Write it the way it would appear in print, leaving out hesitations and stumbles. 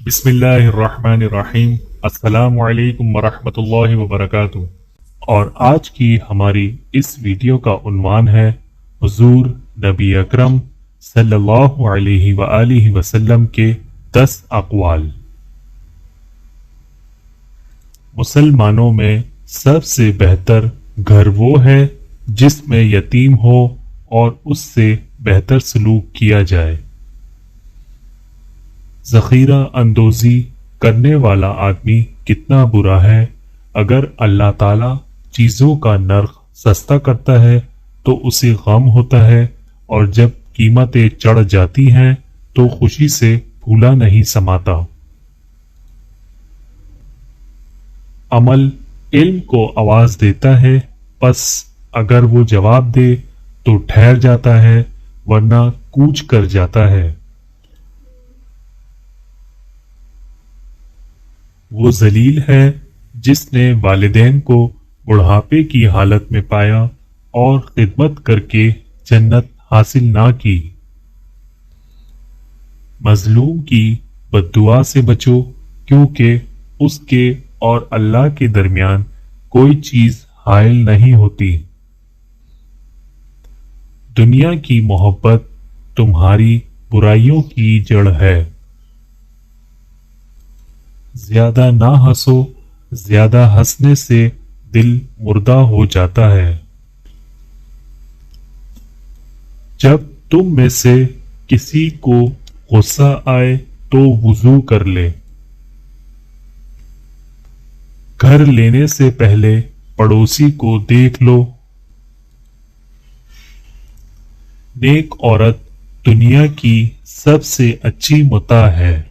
بسم اللہ الرحمن الرحیم۔ السلام علیکم ورحمۃ اللہ وبرکاتہ۔ اور آج کی ہماری اس ویڈیو کا عنوان ہے حضور نبی اکرم صلی اللہ علیہ وآلہ وسلم کے 10 اقوال۔ مسلمانوں میں سب سے بہتر گھر وہ ہے جس میں یتیم ہو اور اس سے بہتر سلوک کیا جائے۔ ذخیرہ اندوزی کرنے والا آدمی کتنا برا ہے۔ اگر اللہ تعالی چیزوں کا نرخ سستا کرتا ہے تو اسے غم ہوتا ہے، اور جب قیمتیں چڑھ جاتی ہیں تو خوشی سے پھولا نہیں سماتا۔ عمل علم کو آواز دیتا ہے، پس اگر وہ جواب دے تو ٹھہر جاتا ہے، ورنہ کوچ کر جاتا ہے۔ وہ ذلیل ہے جس نے والدین کو بڑھاپے کی حالت میں پایا اور خدمت کر کے جنت حاصل نہ کی۔ مظلوم کی بد دعا سے بچو، کیونکہ اس کے اور اللہ کے درمیان کوئی چیز حائل نہیں ہوتی۔ دنیا کی محبت تمہاری برائیوں کی جڑ ہے۔ زیادہ نہ ہنسو، زیادہ ہنسنے سے دل مردہ ہو جاتا ہے۔ جب تم میں سے کسی کو غصہ آئے تو وضو کر لے۔ گھر لینے سے پہلے پڑوسی کو دیکھ لو۔ نیک عورت دنیا کی سب سے اچھی متاع ہے۔